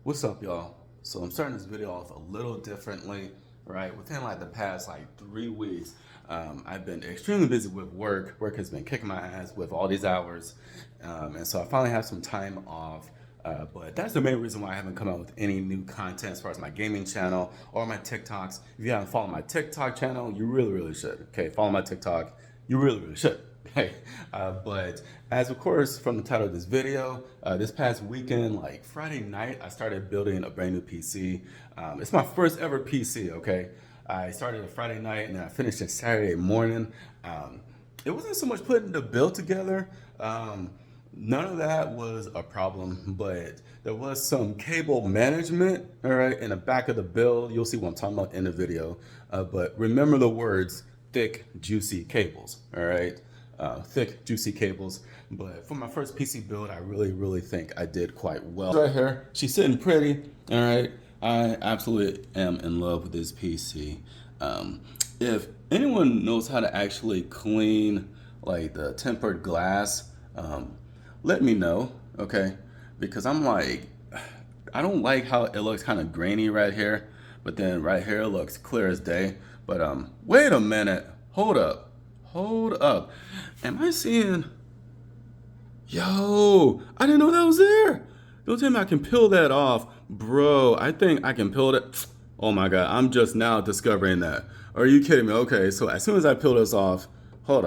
What's up, y'all? So I'm starting this video off a little differently, right? Within like the past 3 weeks, I've been extremely busy with work. Work has been kicking my ass with all these hours, and so I finally have some time off. But that's the main reason why I haven't come out with any new content as far as my gaming channel or my TikToks. If you haven't followed my TikTok channel, you really should. Okay, follow my TikTok. You really should. Okay, but as of course from the title of this video, this past weekend, like Friday night, I started building a brand new PC. It's my first ever PC. Okay, I started a Friday night and then I finished it Saturday morning. It wasn't so much putting the build together. None of that was a problem, but there was some cable management, all right, in the back of the build. You'll see what I'm talking about in the video. But remember the words, thick, juicy cables, all right? Thick, juicy cables. But for my first PC build, I really think I did quite well. Right here, she's sitting pretty, all right? I absolutely am in love with this PC. If anyone knows how to actually clean like the tempered glass, let me know, okay? Because I'm like, I don't like how it looks kind of grainy right here, but then right here it looks clear as day. But wait a minute, hold up. Am I seeing, yo, I didn't know that was there. Don't tell me I can peel that off. Bro, I think I can peel that. Oh my God, I'm just now discovering that. Are you kidding me? Okay, so as soon as I peel this off, hold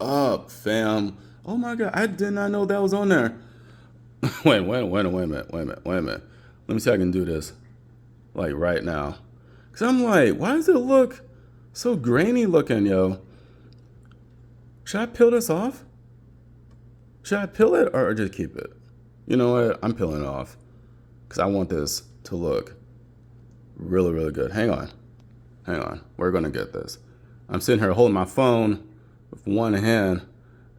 up, fam. Oh my God, I did not know that was on there. Wait a minute. Let me see if I can do this, like right now. Cause I'm like, why does it look so grainy looking, yo? Should I peel this off? Should I peel it or just keep it? You know what? I'm peeling it off because I want this to look really good. Hang on. We're gonna get this. I'm sitting here holding my phone with one hand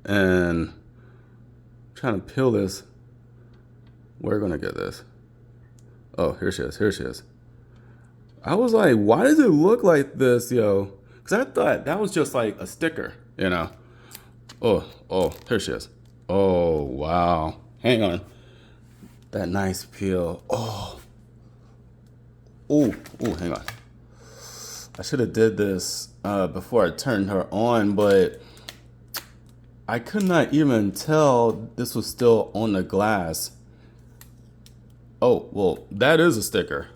and trying to peel this. We're gonna get this. Oh, here she is. I was like, why does it look like this, yo? Because I thought that was just like a sticker, you know? Oh, here she is. Oh, wow. Hang on. That nice peel. Oh, hang on. I should have did this before I turned her on, but I could not even tell this was still on the glass. Oh, well, that is a sticker.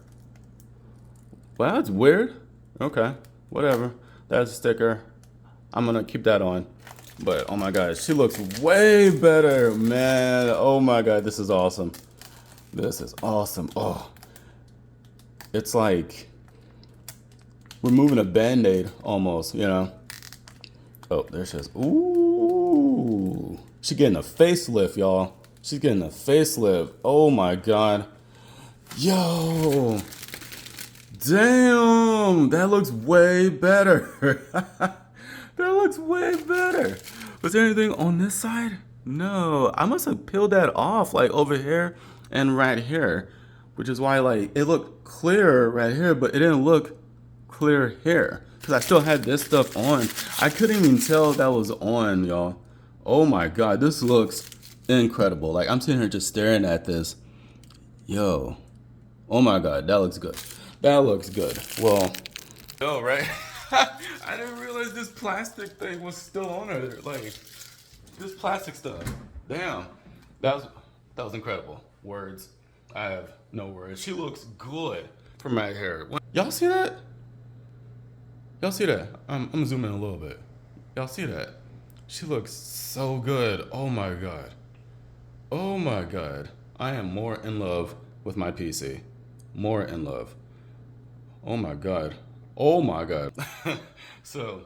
Well, that's weird. Okay, whatever. That's a sticker. I'm gonna keep that on. But oh my God, she looks way better, man. Oh my God, this is awesome. Oh, it's like removing a Band-Aid almost, you know? Oh, there she is. Ooh, she's getting a facelift, y'all. She's getting a facelift. Oh my God. Yo. Damn, that looks way better. That looks way better. Was there anything on this side? No, I must have peeled that off like over here and right here, which is why like it looked clear right here, but it didn't look clear here because I still had this stuff on. I couldn't even tell that was on, y'all. Oh my God, this looks incredible. Like I'm sitting here just staring at this. Yo, oh my God, that looks good. That looks good. Well, no, right? I didn't realize this plastic thing was still on her. Like, this plastic stuff. Damn. That was incredible. Words. I have no words. She looks good from right here. Y'all see that? Y'all see that? I'm zooming a little bit. Y'all see that? She looks so good. Oh my God. Oh my God. I am more in love with my PC. More in love. Oh my God. Oh my God. So,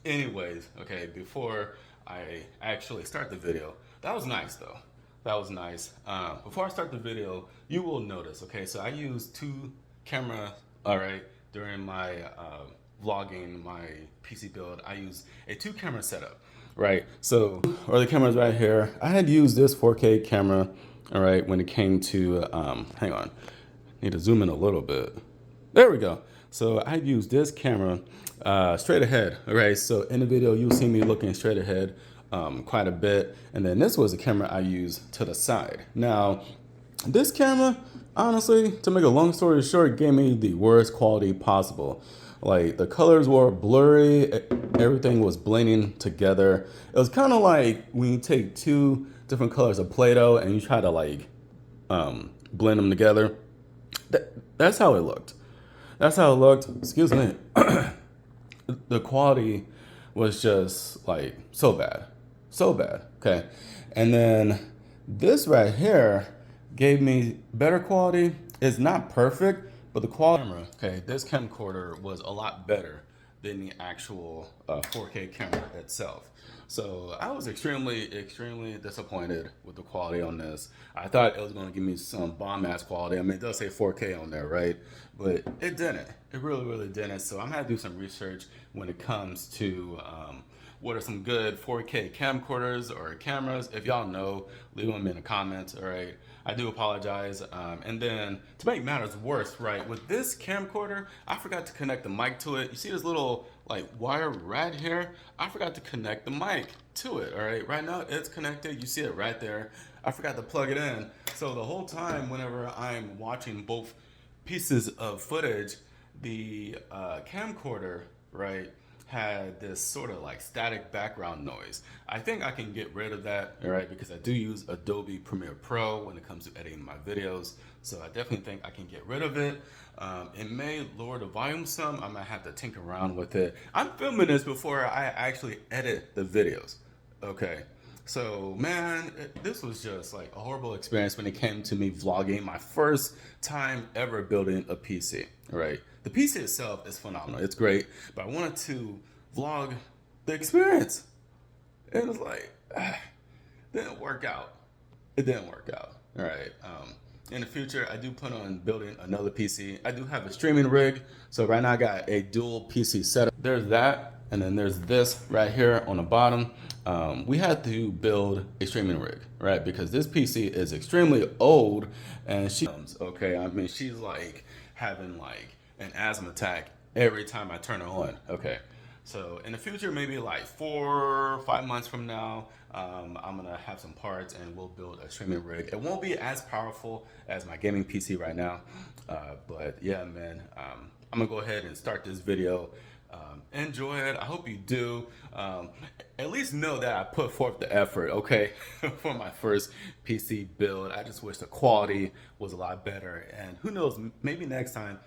anyways, okay, before I actually start the video, that was nice though. That was nice. Before I start the video, you will notice, okay, so I use two cameras, all right, during my vlogging, my PC build. I use a 2-camera setup, right? So, or the camera's right here. I had used this 4K camera, all right, when it came to, hang on, need to zoom in a little bit. There we go. So I used this camera straight ahead, right? So in the video, you'll see me looking straight ahead quite a bit. And then this was a camera I used to the side. Now, This camera, honestly, to make a long story short, gave me the worst quality possible. Like the colors were blurry, everything was blending together. It was kind of like when you take two different colors of Play-Doh and you try to like blend them together. That's how it looked. That's how it looked. Excuse me. The quality was just like so bad, so bad. Okay, and then this right here gave me better quality. It's not perfect, but the quality. Okay, this camcorder was a lot better than the actual 4K camera itself. So I was extremely disappointed with the quality on this. I thought it was going to give me some bomb ass quality. I mean, it does say 4K on there, right? But it didn't. It really didn't. So I'm going to do some research when it comes to what are some good 4K camcorders or cameras. If y'all know, leave them in the comments, all right? I do apologize. And then to make matters worse, right, with this camcorder, I forgot to connect the mic to it. You see this little like wire right here? I forgot to connect the mic to it, all right? Right now it's connected. You see it right there. I forgot to plug it in. So the whole time whenever I'm watching both pieces of footage, the camcorder, right, had this sort of like static background noise. I think I can get rid of that, all right, because I do use Adobe Premiere Pro when it comes to editing my videos. So I definitely think I can get rid of it. It may lower the volume some. I might have to tinker around with it. I'm filming this before I actually edit the videos, okay? So man, this was just like a horrible experience when it came to me vlogging my first time ever building a PC, right? The PC itself is phenomenal, it's great, but I wanted to vlog the experience. It was like, didn't work out. It didn't work out, all right? In the future, I do plan on building another PC. I do have a streaming rig, so right now I got a dual PC setup. There's that, and then there's this right here on the bottom. We had to build a streaming rig, right? Because this PC is extremely old, and okay, I mean, she's like having like an asthma attack every time I turn her on, okay? So in the future, maybe like 4 or 5 months from now, I'm gonna have some parts and we'll build a streaming rig. It won't be as powerful as my gaming PC right now, but yeah, man, I'm gonna go ahead and start this video. Enjoy it. I hope you do. At least know that I put forth the effort, okay, for my first PC build. I just wish the quality was a lot better, and who knows, maybe next time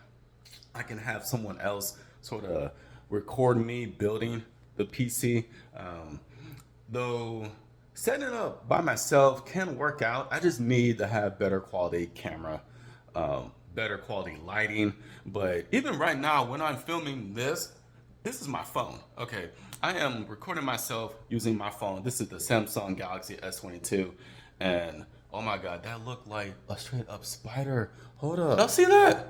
I can have someone else sort of record me building the PC. Though setting it up by myself can work out. I just need to have better quality camera, better quality lighting. But even right now, when I'm filming this is my phone. Okay, I am recording myself using my phone. This is the Samsung Galaxy S22, and oh my God, that looked like a straight up spider. Hold up, y'all see that?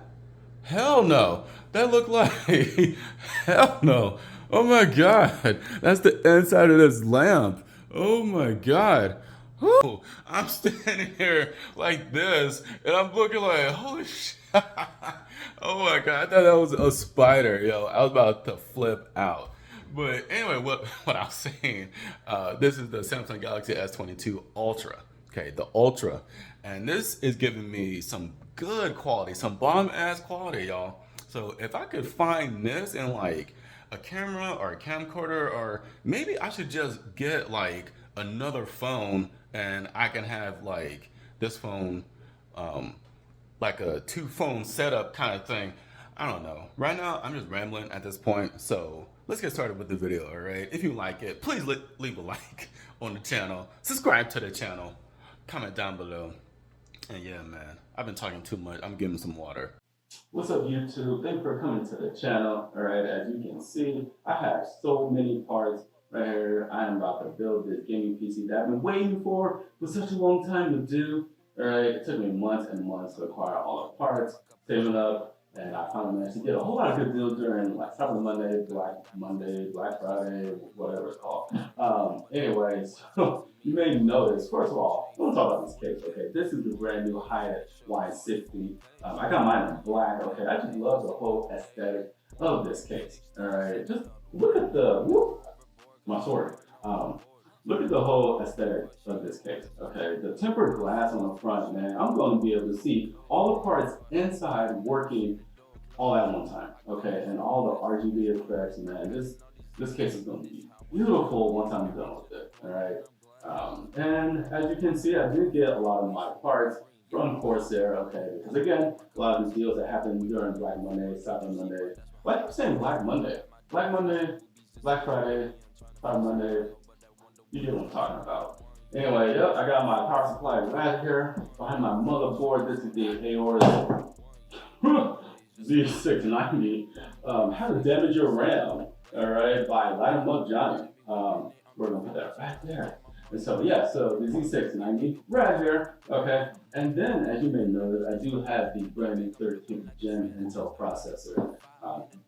Hell no. That looked like, hell no. Oh my God. That's the inside of this lamp. Oh my God. Whew. I'm standing here like this and I'm looking like, holy shit. Oh my God. I thought that was a spider, yo. I was about to flip out. But anyway, what I was saying, this is the Samsung Galaxy S22 Ultra. Okay, the Ultra. And this is giving me some good quality, some bomb ass quality, y'all. So if I could find this in like a camera or a camcorder, or maybe I should just get like another phone and I can have like this phone, like a 2-phone setup kind of thing. I don't know. Right now, I'm just rambling at this point. So let's get started with the video, all right? If you like it, please leave a like on the channel. Subscribe to the channel. Comment down below. And yeah, man, I've been talking too much. I'm giving some water. What's up, YouTube? Thanks for coming to the channel. All right, as you can see, I have so many parts right here. I am about to build this gaming PC that I've been waiting for such a long time to do. All right, it took me months and months to acquire all the parts, saving up, and I finally managed to get a whole lot of good deals during like Cyber Monday, Black Friday, whatever it's called. Anyways, so you may notice, first of all, let's talk about this case, okay? This is the brand new Hyatt Y60. I got mine in black, okay? I just love the whole aesthetic of this case, all right? Just look at the, whoop, my sword. look at the whole aesthetic of this case, okay? The tempered glass on the front, man, I'm going to be able to see all the parts inside working all at one time, okay? And all the RGB effects, man, this case is going to be beautiful once I'm done with it, all right? And as you can see, I did get a lot of my parts from Corsair, okay? Because again, a lot of these deals that happen during Black Monday, Cyber Monday, why keep saying Black Monday? Black Monday, Black Friday, Cyber Monday, you get what I'm talking about. Anyway, yep, I got my power supply right here behind my motherboard. This is the Aorus Z690. How to damage your RAM, all right, by Light 'em Up Johnny. We're gonna put that right there. And so yeah, so the Z690 right here, okay. And then, as you may know, I do have the brand new 13th gen Intel processor.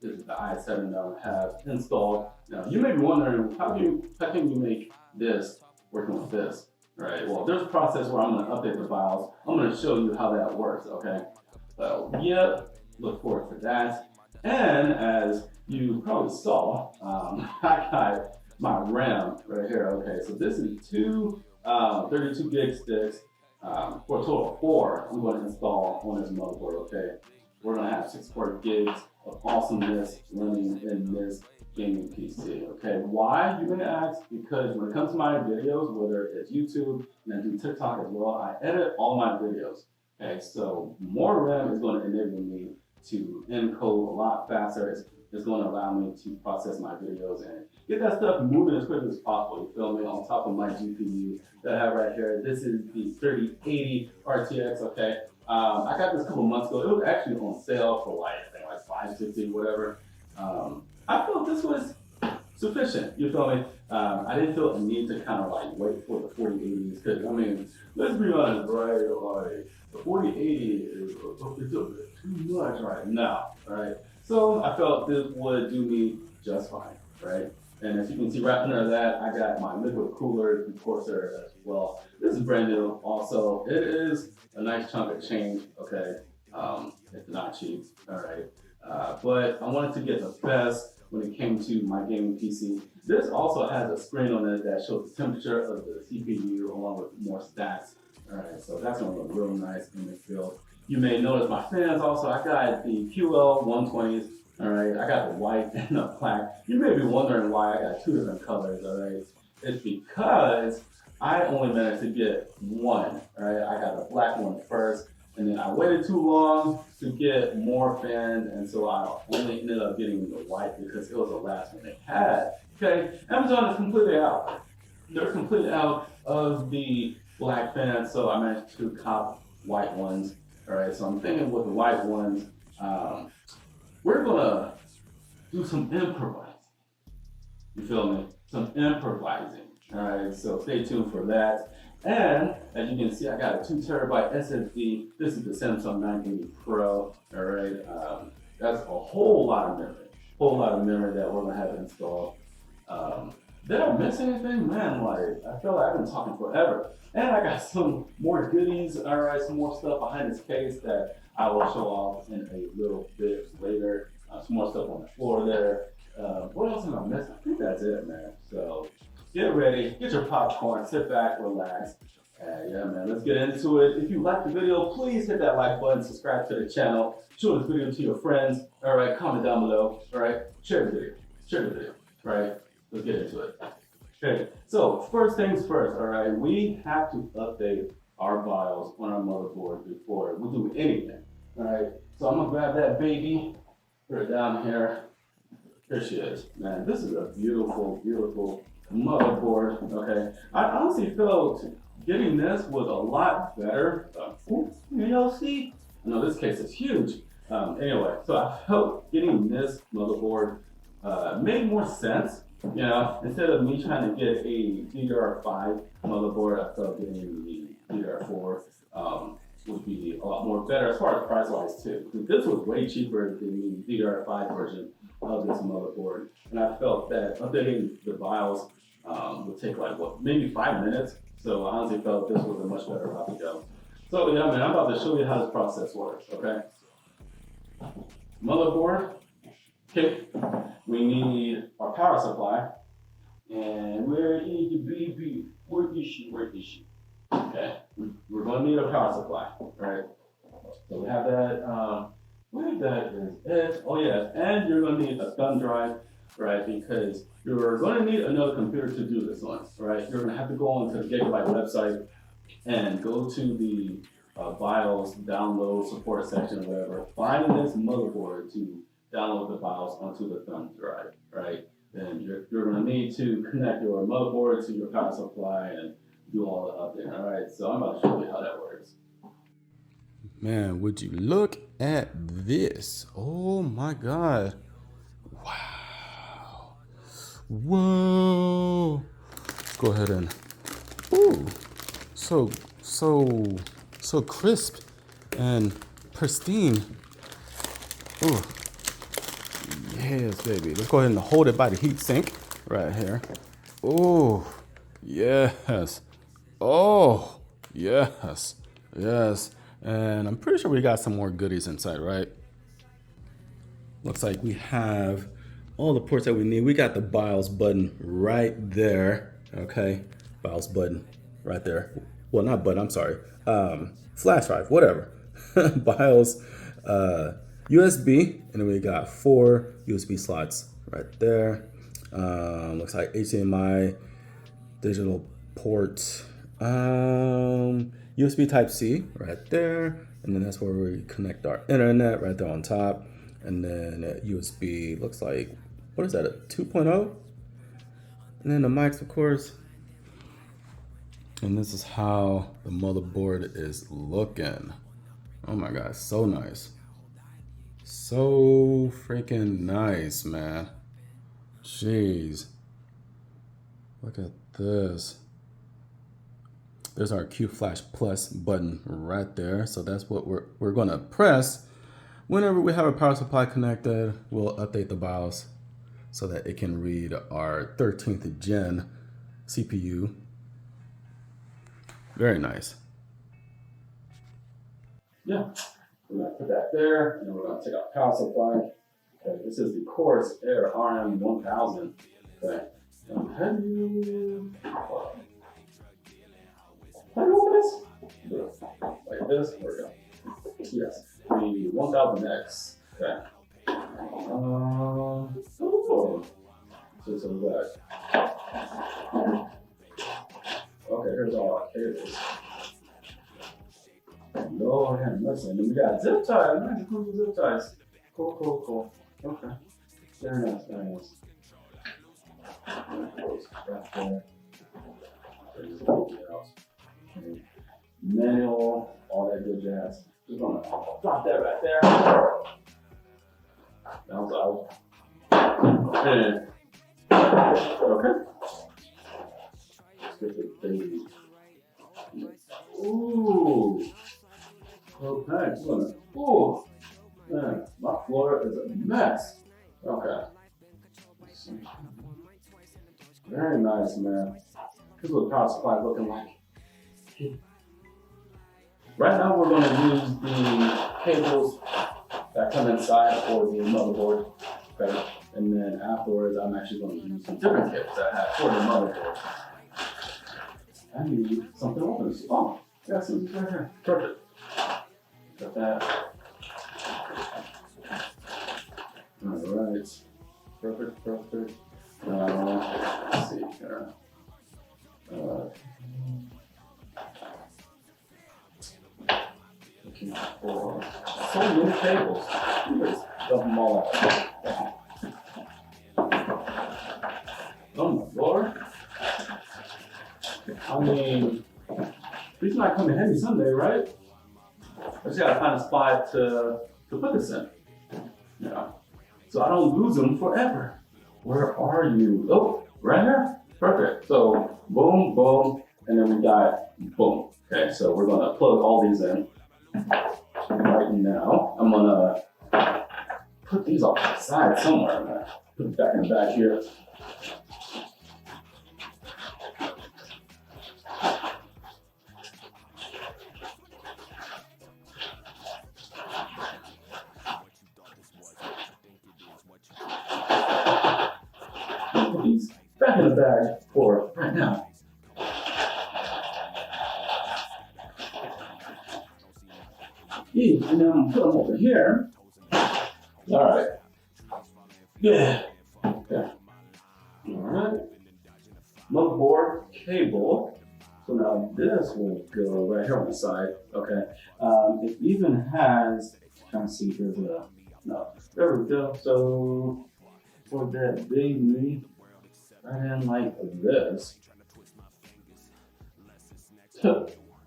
This is the i7 that I have installed. Now, you may be wondering, how can you make this working with this, right? Well, there's a process where I'm going to update the BIOS. I'm going to show you how that works, okay? So, yeah, look forward to that. And as you probably saw, I got my RAM right here, okay? So this is two 32 gig sticks for a total of 4 I'm going to install on this motherboard, okay? We're going to have 64 gigs of awesomeness running in this gaming PC, okay? Why, you may ask? Because when it comes to my videos, whether it's YouTube and I do TikTok as well, I edit all my videos, okay? So more RAM is going to enable me to encode a lot faster. It's going to allow me to process my videos and get that stuff moving as quickly as possible. You feel me? On top of my GPU that I have right here. This is the 3080 RTX, okay? I got this a couple months ago. It was actually on sale for like, I think like $550, whatever. I felt this was sufficient, you feel me? I didn't feel a need to kind of like wait for the 4080s, because I mean, let's be honest, right? Like the 4080 is it's a bit too much right now, right? So I felt this would do me just fine, right? And as you can see right under that, I got my liquid cooler from Corsair as well. This is brand new also. It is a nice chunk of change, okay? It's not cheap, all right? But I wanted to get the best when it came to my gaming PC. This also has a screen on it that shows the temperature of the CPU along with more stats. All right, so that's gonna look real nice in this build. You may notice my fans also, I got the QL 120s, all right? I got the white and the black. You may be wondering why I got 2 different colors, all right? It's because I only managed to get one, all right? I got the black one first, and then I waited too long to get more fans, and so I only ended up getting the white because it was the last one they had. Okay, Amazon is completely out. They're completely out of the black fans, so I managed to cop white ones. All right, so I'm thinking with the white ones, we're gonna do some improvising. You feel me? Some improvising. All right, so stay tuned for that. And as you can see, I got a 2 terabyte SSD. This is the Samsung 980 Pro. All right, that's a whole lot of memory that we're gonna have installed. Did I miss anything? Man, like I feel like I've been talking forever. And I got some more goodies. All right, some more stuff behind this case that I will show off in a little bit later. Some more stuff on the floor there. What else am I missing? I think that's it, man. So get ready, get your popcorn, sit back, relax. Yeah, man, let's get into it. If you like the video, please hit that like button, subscribe to the channel, show this video to your friends. All right, comment down below. All right, share the video. All right, let's get into it. Okay, so first things first, all right, we have to update our BIOS on our motherboard before we do anything. All right, so I'm gonna grab that baby, put her down here. Here she is, man. This is a beautiful, beautiful motherboard. Okay, I honestly felt getting this was a lot better. You see, I know this case is huge. Anyway, so I felt getting this motherboard made more sense. You know, instead of me trying to get a DDR5 motherboard, I felt getting the DDR4 would be a lot more better as far as price wise too. This was way cheaper than the DDR5 version of this motherboard, and I felt that updating the BIOS would take like what, maybe 5 minutes. So I honestly felt this was a much better route to go. So yeah, man, I'm about to show you how this process works. Okay, motherboard. Okay, we need our power supply. And where is the baby? Where is she? Where is she? Okay, we're going to need a power supply, right? So we have that. Where that is? Oh yeah, and you're going to need a thumb drive, right? Because you're going to need another computer to do this on, right? You're going to have to go onto the Gigabyte website and go to the BIOS download support section or whatever. Find this motherboard to download the BIOS onto the thumb drive, right? Then you're going to need to connect your motherboard to your power supply and do all the updating. All right, so I'm about to show you how that works. Man, would you look at this? Oh my God. Wow. Whoa. Go ahead and, ooh, so crisp and pristine. Ooh, yes, baby. Let's go ahead and hold it by the heat sink right here. Ooh, yes. Oh, yes, yes. And I'm pretty sure we got some more goodies inside, right? Looks like we have all the ports that we need. We got the BIOS button right there. Okay, BIOS button right there. Well, not button, I'm sorry. Flash drive, whatever. BIOS, USB, and then we got 4 USB slots right there. Looks like HDMI, digital port, USB Type-C right there, and then that's where we connect our internet right there on top. And then USB looks like, what is that, a 2.0? And then the mics, of course. And this is how the motherboard is looking. Oh my God, so nice. So freaking nice, man. Jeez. Look at this. There's our Q Flash Plus button right there. So that's what we're gonna press. Whenever we have a power supply connected, we'll update the BIOS so that it can read our 13th gen CPU. Very nice. Yeah, we're gonna put that there, and then we're gonna take our power supply. Okay, this is the Aorus Air RM1000. Okay, and how do you open this? Like this. There we go. Yes, the 1000X. Okay. Oh, so we got. Okay, here's all our cables. Lord have mercy. And then we got zip ties. Nice, cool zip ties. Cool. Okay. Very nice, very nice. Right there. There's everything else. Okay. Manual, all that good jazz. Just gonna drop that right there. That was out. And, okay. Let's get the baby. Ooh. Okay, ooh. Man, my floor is a mess. Okay. Very nice, man. This is what the power supply is looking like. Right now, we're going to use the cables that come inside for the motherboard. Okay. And then afterwards, I'm actually going to use some different cables that I have for the motherboard. I need something open. Oh, got some right here. Perfect. Got that. Alright. Perfect. Let's see here. Looking for so many cables. Let's dump them all out. Oh my Lord. I mean, these might come in handy someday, right? I just gotta find a spot to put this in. Yeah. So I don't lose them forever. Where are you? Oh, right here? Perfect. So boom, boom, and then we got boom. Okay, so we're gonna plug all these in. Right now, I'm gonna put these off to the side somewhere. I'm gonna put it back in the back here. back in the bag for right now. And then I'm gonna put them over here. All right. Yeah. Okay. All right. Motherboard cable. So now this will go right here on the side. Okay. It even has. Trying to see if there's a. No. There we go. So for that baby, right in like this.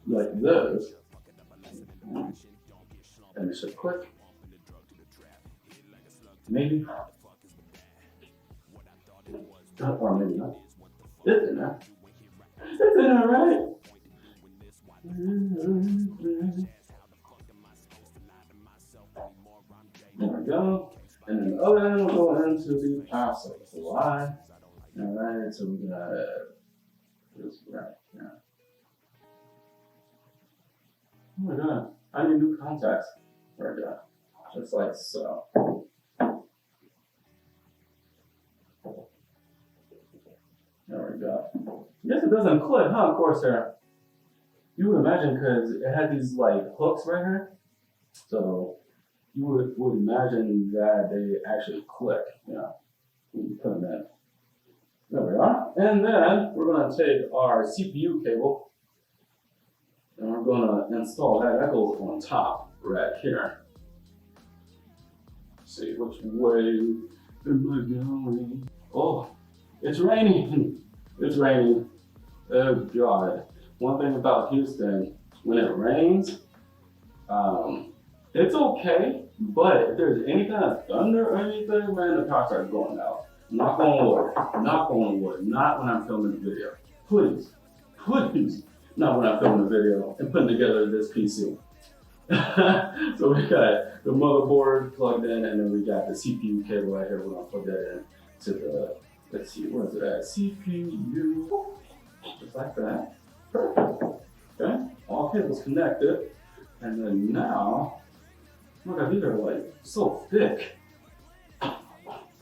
Like this. And it's a quick. Maybe. Or maybe not. It's in there. It's in there, right? There we go. And then the other end will go into the power supply. Alright, so we got this right here. Oh my god, I need new contacts. There we go. Just like so. There we go. Yes, it doesn't click, huh, of course, there. You would imagine because it had these like hooks right here. So you would imagine that they actually click, you know. You put them in. There we are. And then we're gonna take our CPU cable and we're gonna install that. That goes on top right here. Let's see which way am I going? Oh, it's raining. It's raining. Oh God. One thing about Houston, when it rains, it's okay, but if there's any kind of thunder or anything, man, the power starts going out. Knock on wood. Knock on wood. Not when I'm filming the video. Please. Please. Not when I'm filming the video and putting together this PC. So we got the motherboard plugged in, and then we got the CPU cable right here. We're gonna plug that in to the, let's see, where is it at? CPU. Just like that. Perfect. Okay. All cables connected. And then now, look at these are like so thick.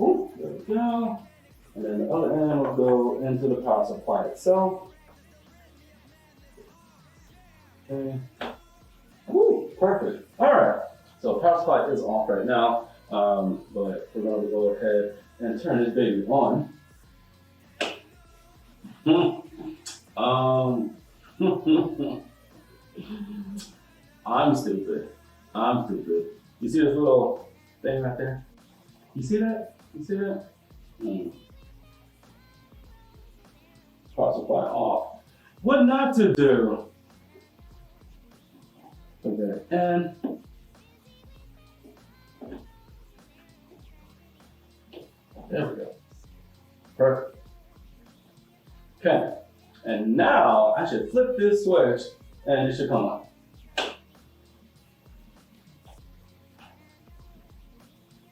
Ooh, there we go. And then the other end will go into the power supply itself. Okay. Woo, perfect. All right. So power supply is off right now, but we're going to go ahead and turn this baby on. I'm stupid. I'm stupid. You see this little thing right there? You see that? You see that? Power supply off. What not to do? Okay, and there we go. Perfect. Okay, and now I should flip this switch and it should come on.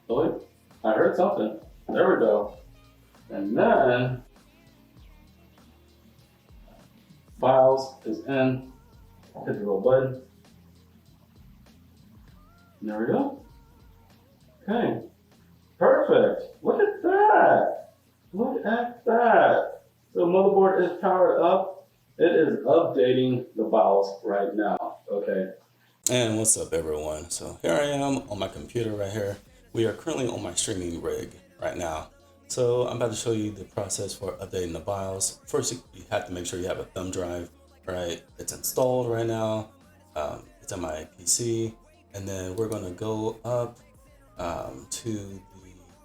Oh, I heard something. There we go. And then BIOS is in. Hit the little button. And there we go. Okay. Perfect. Look at that. Look at that. So motherboard is powered up. It is updating the BIOS right now. Okay. And what's up, everyone? So here I am on my computer right here. We are currently on my streaming rig right now. So I'm about to show you the process for updating the BIOS. First, you have to make sure you have a thumb drive, right? It's installed right now. It's on my PC. And then we're gonna go up to the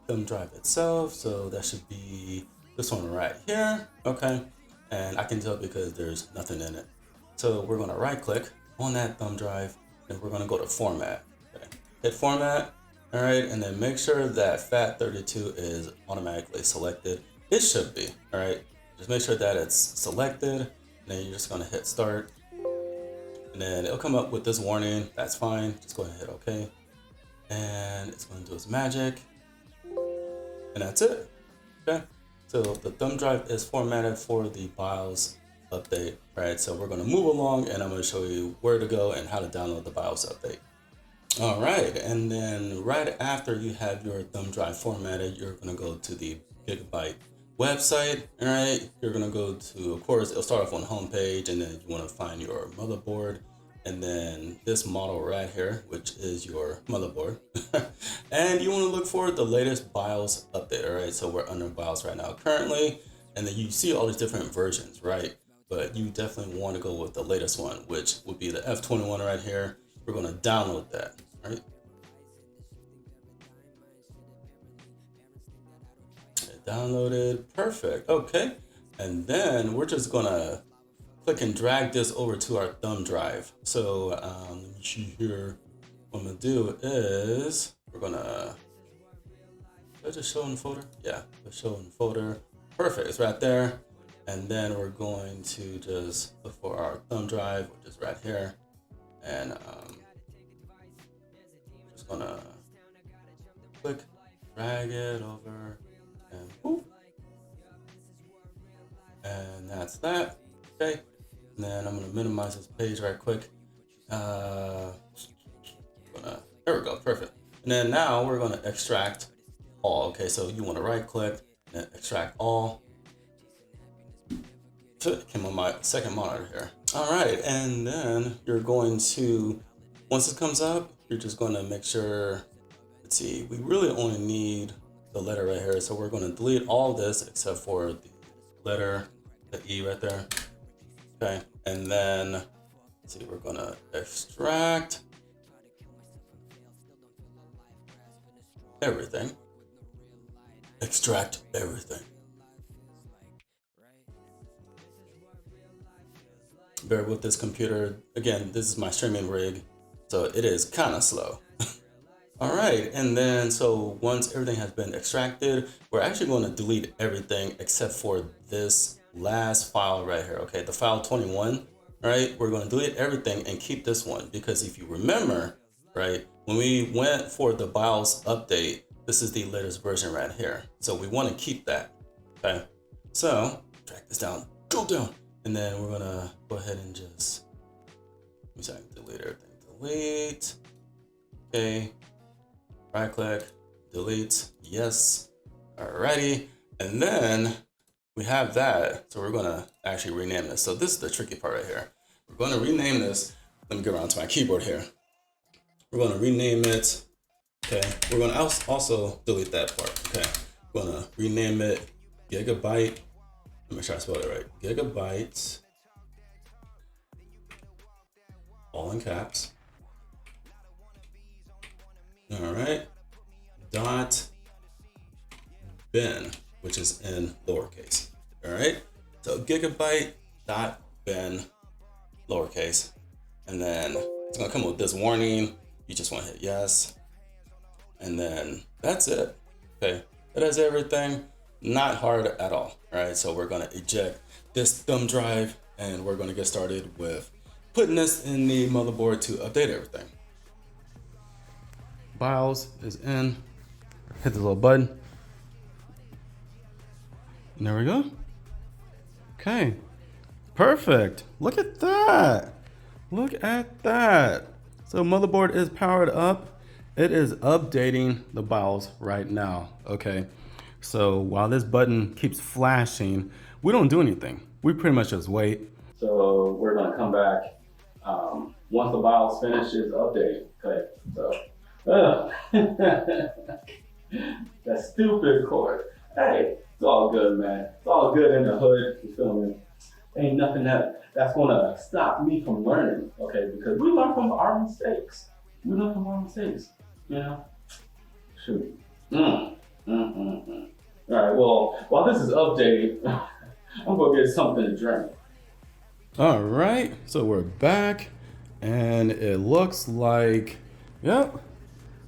thumb drive itself. So that should be this one right here, okay? And I can tell because there's nothing in it. So we're gonna right click on that thumb drive and we're gonna go to format, okay? Hit format, all right? And then make sure that FAT32 is automatically selected. It should be, all right? Just make sure that it's selected and then you're just gonna hit start. And then it'll come up with this warning. That's fine. Just go ahead and hit OK. And it's going to do its magic. And that's it. Okay. So the thumb drive is formatted for the BIOS update, right? So we're going to move along and I'm going to show you where to go and how to download the BIOS update. All right. And then right after you have your thumb drive formatted, you're going to go to the Gigabyte website. All right, you're gonna go to, of course, it'll start off on the home page, and then you want to find your motherboard, and then this model right here, which is your motherboard. And you want to look for the latest BIOS update. All right, so we're under BIOS right now currently, and then you see all these different versions, right? But you definitely want to go with the latest one, which would be the F21 right here. We're going to download that, right? Downloaded, perfect, okay. And then we're just gonna click and drag this over to our thumb drive. So let me see here. What I'm gonna do is we're gonna, did I just show in the folder? Yeah, let's show in the folder. Perfect, it's right there. And then we're going to just look for our thumb drive, which is right here. And just gonna click, drag it over, and whoop. And that's that. Okay. And then I'm gonna minimize this page right quick. There we go, perfect. And then now we're gonna extract all. Okay, so you want to right click and extract all. So it came on my second monitor here. All right, and then you're going to, once it comes up, you're just going to make sure, let's see, we really only need the letter right here. So we're going to delete all this except for the letter, the E right there. Okay, and then let's see, we're going to extract everything. Extract everything. Bear with this computer. Again, this is my streaming rig, so it is kind of slow. All right, and then so once everything has been extracted, we're actually going to delete everything except for this last file right here. Okay, the file 21, right? We're going to delete everything and keep this one because if you remember, right, when we went for the BIOS update, this is the latest version right here. So we want to keep that. Okay, so drag this down, go down. And then we're gonna go ahead and just, let me see, I can delete everything. Delete, okay, right click, delete, yes, alrighty. And then we have that, so we're gonna actually rename this. So this is the tricky part right here. We're gonna rename this, let me get around to my keyboard here. We're gonna rename it, okay. We're gonna also delete that part, okay. We're gonna rename it Gigabyte. Let me make sure I spelled it right. Gigabyte, all in caps. All right. Dot bin, which is in lowercase. All right. So Gigabyte dot bin, lowercase, and then it's gonna come with this warning. You just want to hit yes, and then that's it. Okay. That is everything. Not hard at all. All right, so we're gonna eject this thumb drive and we're gonna get started with putting this in the motherboard to update everything. BIOS is in, hit the little button. And there we go. Okay, perfect. Look at that. Look at that. So motherboard is powered up. It is updating the BIOS right now, okay? So while this button keeps flashing, we don't do anything. We pretty much just wait. So we're gonna come back once the BIOS finishes updating. Okay, so that stupid cord. Hey, it's all good, man. It's all good in the hood. You feel me? Ain't nothing that's gonna stop me from learning. Okay, because we learn from our mistakes. We learn from our mistakes. You know. Shoot. All right, well, while this is updating, I'm gonna get something to drink. All right, so we're back and it looks like, yep,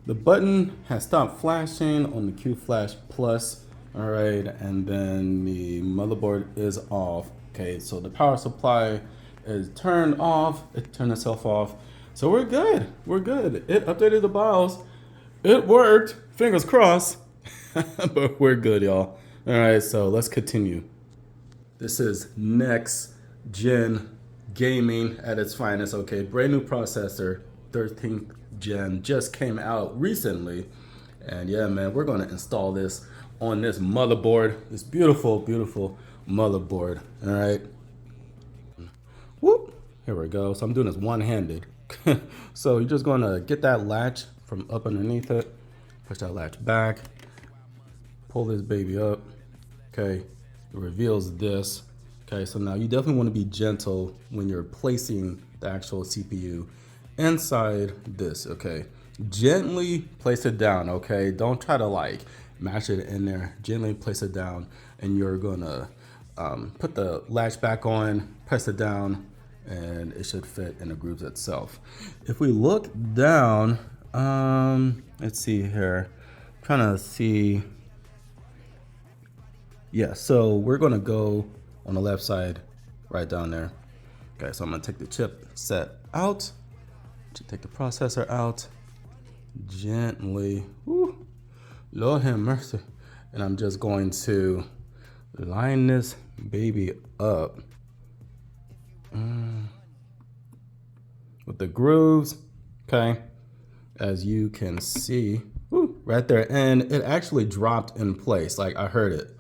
the button has stopped flashing on the Q Flash Plus. All right, and then the motherboard is off. Okay, so the power supply is turned off. It turned itself off. So we're good, we're good. It updated the BIOS. It worked, fingers crossed. But we're good, y'all. All right, so let's continue. This is next gen gaming at its finest. Okay, brand new processor, 13th gen, just came out recently. And yeah, man, we're gonna install this on this motherboard, this beautiful, beautiful motherboard. All right. Whoop. Here we go. So I'm doing this one-handed. So you're just going to get that latch from up underneath it, push that latch back, pull this baby up. Okay. It reveals this. Okay. So now you definitely want to be gentle when you're placing the actual CPU inside this. Okay. Gently place it down. Okay. Don't try to like mash it in there. Gently place it down, and you're gonna put the latch back on, press it down, and it should fit in the grooves itself. If we look down, let's see here, I'm trying to see. Yeah, so we're gonna go on the left side, right down there. Okay, so I'm gonna take the chip set out, take the processor out, gently. Woo. Lord have mercy. And I'm just going to line this baby up with the grooves, okay, as you can see, right there. And it actually dropped in place, like I heard it.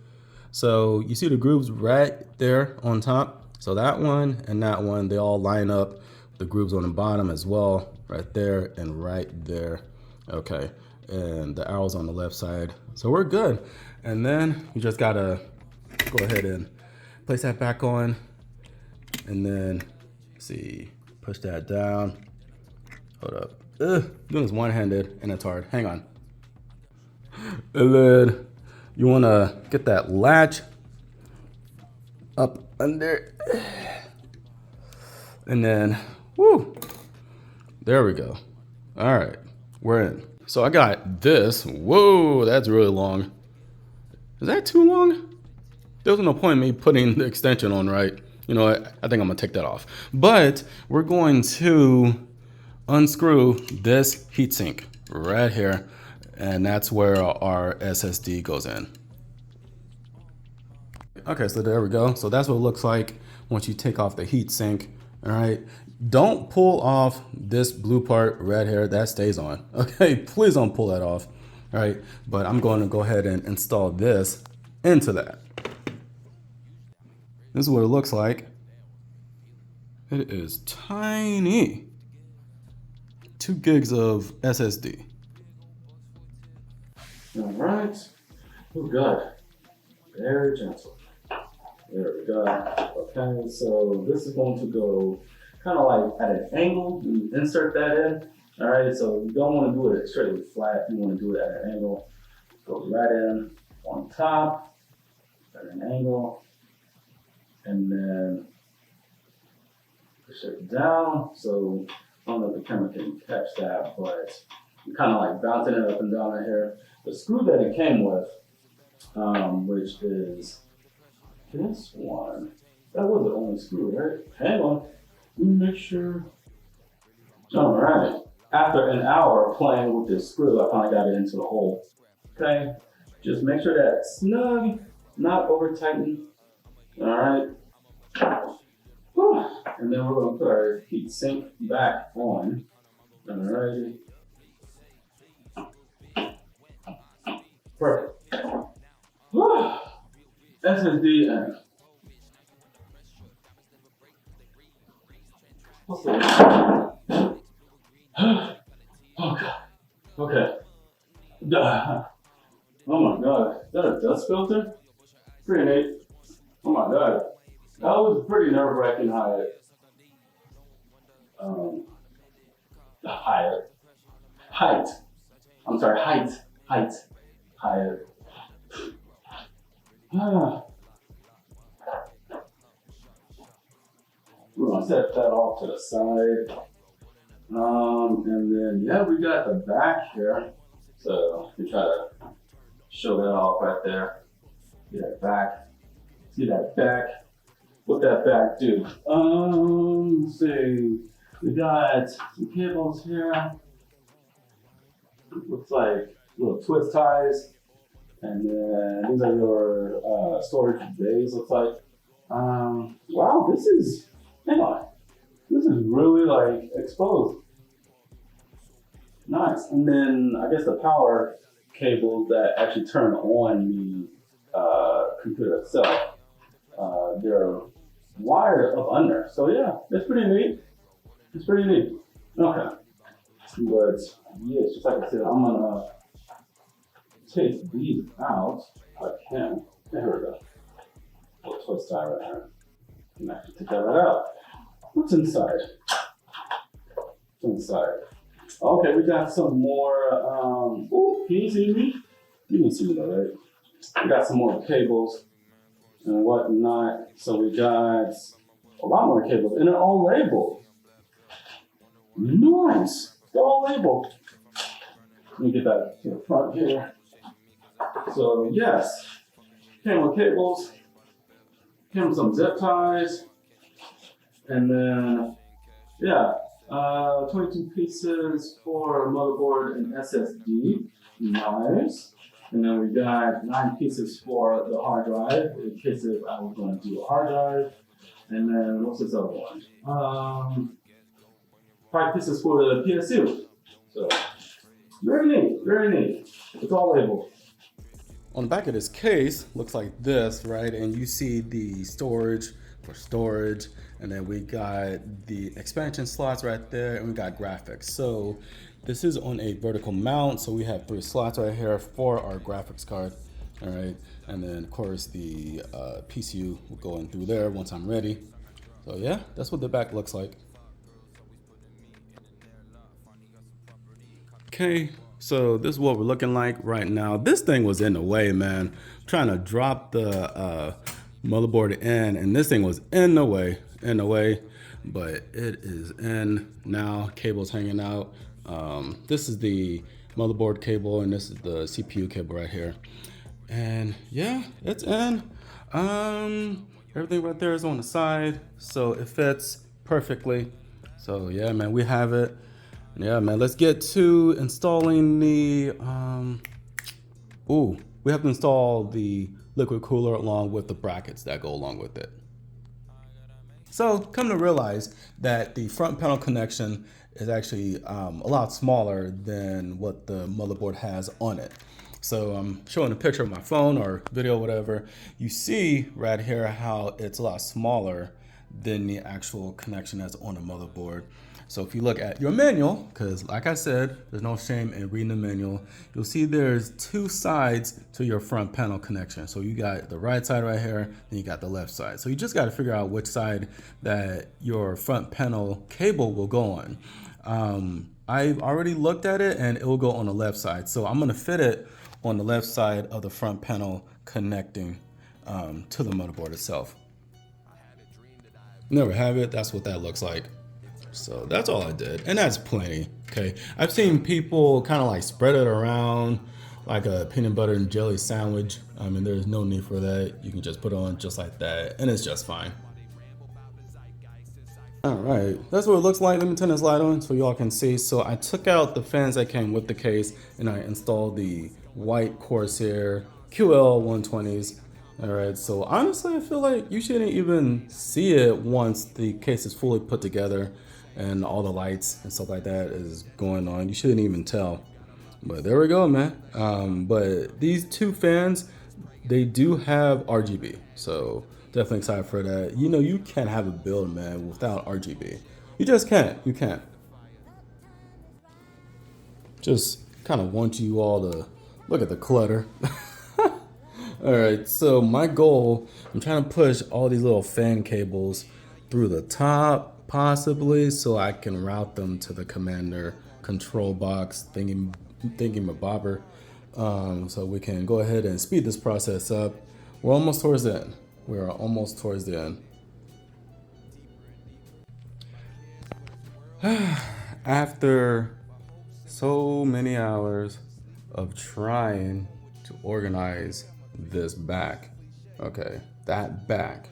So you see the grooves right there on top. So that one and that one, they all line up. The grooves on the bottom as well, right there and right there. Okay. And the arrows on the left side. So we're good. And then you just gotta go ahead and place that back on. And then, see, push that down. Hold up. Doing this one-handed and it's hard. Hang on. And then you wanna get that latch up under. And then, woo, there we go. All right, we're in. So I got this. Whoa, that's really long. Is that too long? There was no point in me putting the extension on, right? You know what? I think I'm gonna take that off. But we're going to unscrew this heatsink right here, and that's where our SSD goes in. Okay, so there we go. So that's what it looks like once you take off the heatsink. All right. Don't pull off this blue part right here. That stays on. Okay, please don't pull that off. All right, but I'm going to go ahead and install this into that. This is what it looks like. It is tiny. 2 gigs of SSD. All right. Oh, good. Very gentle. There we go. Okay, so this is going to go kind of like at an angle. You insert that in. All right, so you don't want to do it straight flat. You want to do it at an angle. Go right in on top at an angle, and then push it down. So I don't know if the camera can catch that, but you're kind of like bouncing it up and down right here. The screw that it came with, which is this one. That was the only screw, right? Hang on. Let me make sure. All right. After an hour playing with this screw, I finally got it into the hole. Okay. Just make sure that's snug, not over tightened. All right. Whew. And then we're going to put our heat sink back on. All right. Perfect. Whew. SSD and what's that? Oh god. Okay. Oh my god. Is that a dust filter? Pretty neat. Oh my god. That was pretty nerve-wracking height. Height. I'm sorry, height. Higher. We're gonna set that off to the side. And then yeah, we got the back here. So we try to show that off right there. See that back. See that back. What that back do? Let's see. We got some cables here. Looks like little twist ties. And then these are your storage bays, looks like. Wow, this is, hang on. This is really like exposed. Nice. And then I guess the power cables that actually turn on the computer itself. They're wired up under. So yeah, it's pretty neat. It's pretty neat. Okay. But yeah, just like I said, I'm gonna take these out if I can. Here we go. We'll twist that right here. I can actually take that right out. What's inside? What's inside? Okay, we got some more. Ooh, can you see me? You can see me, though, right? We got some more cables and whatnot. So we got a lot more cables, and they're all labeled. Nice. They're all labeled. Let me get that to the front here. So yes, came with cables, came with some zip ties, and then yeah, 22 pieces for motherboard and SSD. Nice. And then we got 9 pieces for the hard drive in case if I was going to do a hard drive. And then what's this other one? 5 pieces for the PSU. So very neat, very neat. It's all labeled. On the back of this case, looks like this, right? And you see the storage for storage, and then we got the expansion slots right there, and we got graphics. So this is on a vertical mount, so we have 3 slots right here for our graphics card. All right, and then of course the PCU will go in through there once I'm ready. So yeah, that's what the back looks like. Okay, so this is what we're looking like right now. This thing was in the way, man. I'm trying to drop the motherboard in, and this thing was in the way, but it is in now. Cable's hanging out. This is the motherboard cable, and this is the CPU cable right here. And yeah, it's in. Everything right there is on the side, so it fits perfectly. So yeah, man, we have it. Yeah, man, let's get to installing the, we have to install the liquid cooler along with the brackets that go along with it. So come to realize that the front panel connection is actually a lot smaller than what the motherboard has on it. So I'm showing a picture of my phone or video, whatever. You see right here how it's a lot smaller than the actual connection that's on the motherboard. So if you look at your manual, because like I said, there's no shame in reading the manual, you'll see there's 2 sides to your front panel connection. So you got the right side right here, and you got the left side. So you just got to figure out which side that your front panel cable will go on. I've already looked at it, and it will go on the left side. So I'm going to fit it on the left side of the front panel connecting to the motherboard itself. Never have it. That's what that looks like. So that's all I did, and that's plenty. Okay, I've seen people kind of like spread it around like a peanut butter and jelly sandwich. I mean, there's no need for that. You can just put it on just like that, and it's just fine. All right, that's what it looks like. Let me turn this light on so y'all can see. So I took out the fans that came with the case, and I installed the white Corsair QL 120s. All right, so honestly, I feel like you shouldn't even see it once the case is fully put together and all the lights and stuff like that is going on. You shouldn't even tell. But there we go, man. But these 2 fans, they do have RGB. So definitely excited for that. You know, you can't have a build, man, without RGB. You just can't. You can't. Just kind of want you all to look at the clutter. All right, so my goal, I'm trying to push all these little fan cables through the top, possibly, so I can route them to the commander control box thingy-mabobber. So we can go ahead and speed this process up. We're almost towards the end. We are almost towards the end. After so many hours of trying to organize this back, okay, that back.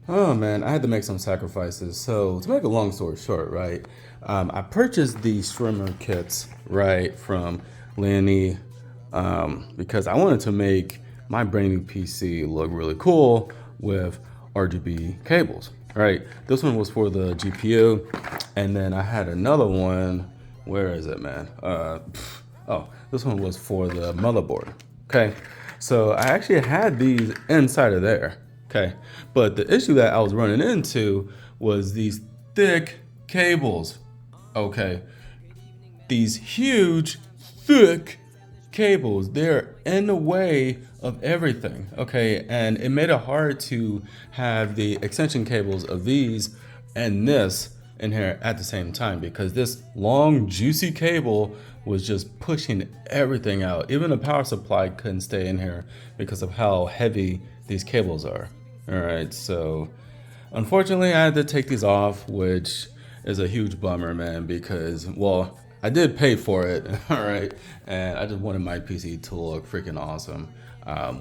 Oh man, I had to make some sacrifices. So to make a long story short, right, I purchased these streamer kits, right, from Lenny, because I wanted to make my brand new PC look really cool with RGB cables, right? This one was for the GPU, and then I had another one. Where is it, man? Oh, this one was for the motherboard. Okay, so I actually had these inside of there. Okay, but the issue that I was running into was these thick cables. Okay, these huge, thick cables. They're in the way of everything. Okay, and it made it hard to have the extension cables of these and this in here at the same time because this long, juicy cable was just pushing everything out. Even the power supply couldn't stay in here because of how heavy these cables are. All right, so unfortunately, I had to take these off, which is a huge bummer, man, because, well, I did pay for it, all right, and I just wanted my PC to look freaking awesome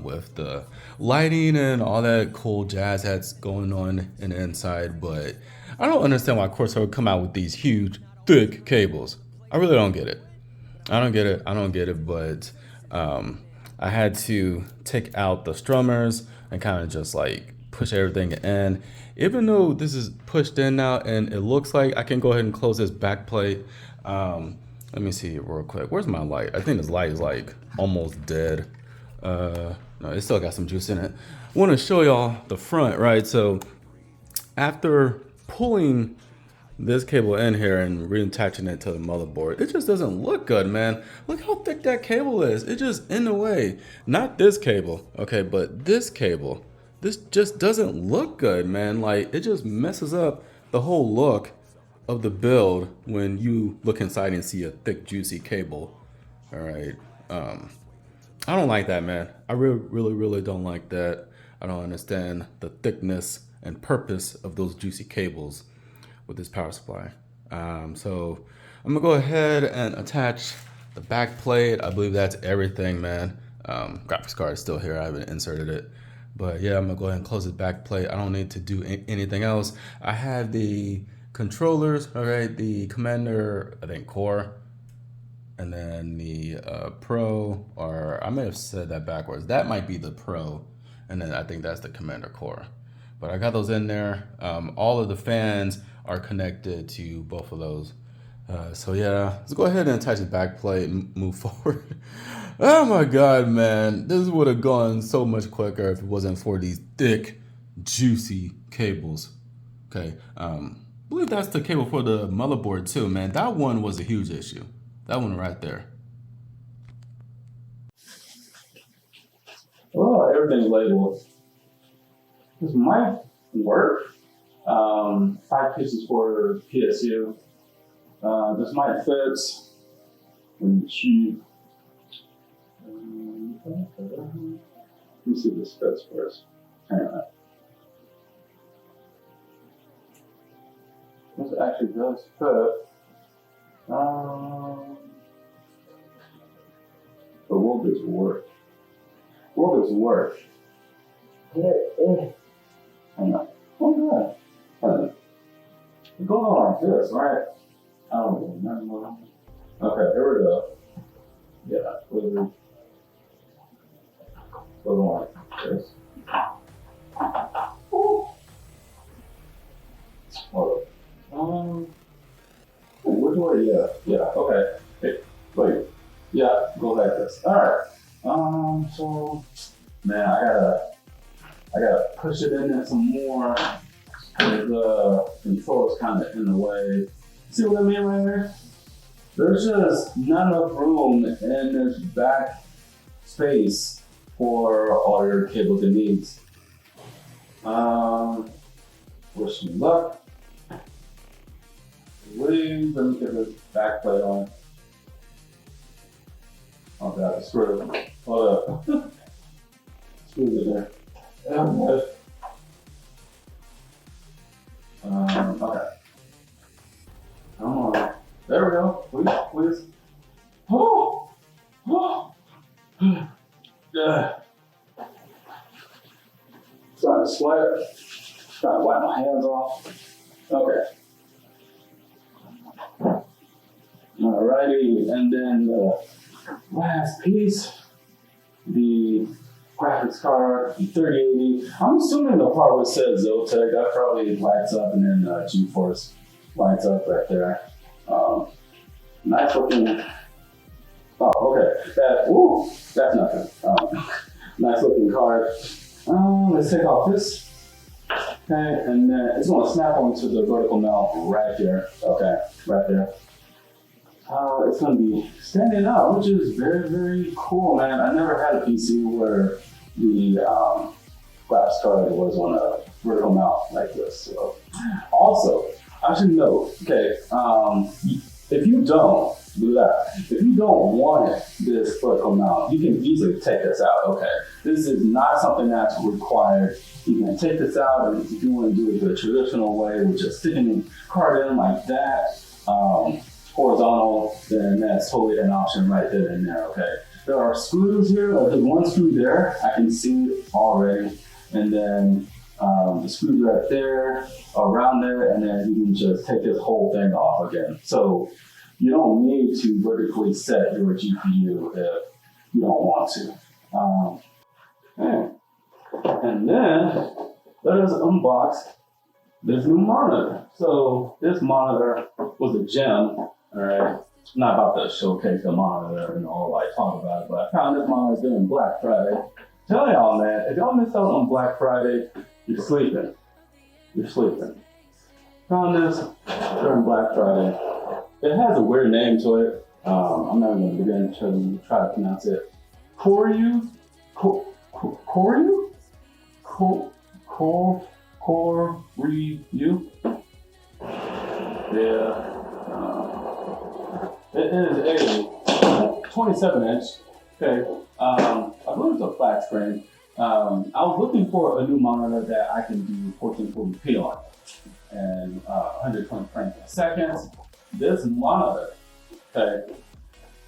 with the lighting and all that cool jazz that's going on in the inside, but I don't understand why Corsair would come out with these huge, thick cables. I really don't get it. I don't get it, but I had to take out the strummers and kind of just like push everything in. Even though this is pushed in now and it looks like I can go ahead and close this back plate. Let me see real quick. Where's my light? I think this light is like almost dead. No, it still got some juice in it. I want to show y'all the front, right? So after pulling this cable in here and reattaching it to the motherboard, it just doesn't look good, man. Look how thick that cable is. It's just in the way. Not this cable, okay, but this cable. This just doesn't look good, man. Like, it just messes up the whole look of the build when you look inside and see a thick, juicy cable. All right. I don't like that, man. I really don't like that. I don't understand the thickness and purpose of those juicy cables with this power supply. So I'm gonna go ahead and attach the back plate. I believe that's everything, man. Graphics card is still here. I haven't inserted it. But yeah, I'm gonna go ahead and close this back plate. I don't need to do anything else. I have the controllers, all right, the Commander, I think, core, and then the Pro, or I may have said that backwards. That might be the Pro, and then I think that's the Commander core. But I got those in there. All of the fans are connected to both of those. So yeah, let's go ahead and attach the back plate and move forward. Oh my God, man. This would have gone so much quicker if it wasn't for these thick, juicy cables. Okay, I believe that's the cable for the motherboard too, man. That one was a huge issue. That one right there. Well, everything's labeled. This might work. 5 pieces for PSU. This might fit. Really cheap. Let me see if this fits first. Hang on. This actually does fit. But will this work? Will this work? Hang on. Oh, good. It's going on like this, right? I don't remember. Okay, here we go. Yeah, we'll go like this. Ooh. Hold up. Which way? Yeah, okay. Hey, wait. Yeah, go like this. Alright. So, man, I gotta push it in there some more. The control's kind of in the way. See what I mean right here? There's just not enough room in this back space for all your cables and needs. Wish me luck. Wait, let me get this back plate on. Oh God, it's screwed. Hold up. Screw it there. Okay. Okay. Come on. There we go. Please. Oh! Oh! Yeah. Trying to sweat. Trying to wipe my hands off. Okay. Alrighty, and then the last piece, the graphics card, the 3080. I'm assuming the part where it says Zotac, that probably lights up, and then GeForce lights up right there. Nice looking. Oh, Ooh, that's nothing. Nice looking card. Let's take off this. Okay, and then it's going to snap onto the vertical mount right here. Okay, right there. It's going to be standing up, which is very, very cool, man. I never had a PC where the graphics card was on a vertical mount like this. So, also, I should note, okay, if you don't want this vertical mount, you can easily take this out. Okay, this is not something that's required. You can take this out, and if you want to do it the traditional way, which is sticking the card in like that, horizontal, then that's totally an option right there and there. Okay, there are screws here. There's one screw there. I can see it already, and then the screws right there, around there, and then you can just take this whole thing off again. So you don't need to vertically set your GPU if you don't want to. Okay. And then let us unbox this new monitor. So this monitor was a gem, all right? I'm not about to showcase the monitor and all like talk about it, but I found this monitor during Black Friday. Tell y'all, man, if y'all miss out on Black Friday, you're sleeping. You're sleeping. Found this during Black Friday. It has a weird name to it. I'm not even going to try to pronounce it. Koryu? Koryu? Koryu? Yeah. It is a 27 inch. Okay. I believe it's a flat screen. I was looking for a new monitor that I can do 1440p on and 120 frames per second. This monitor, okay,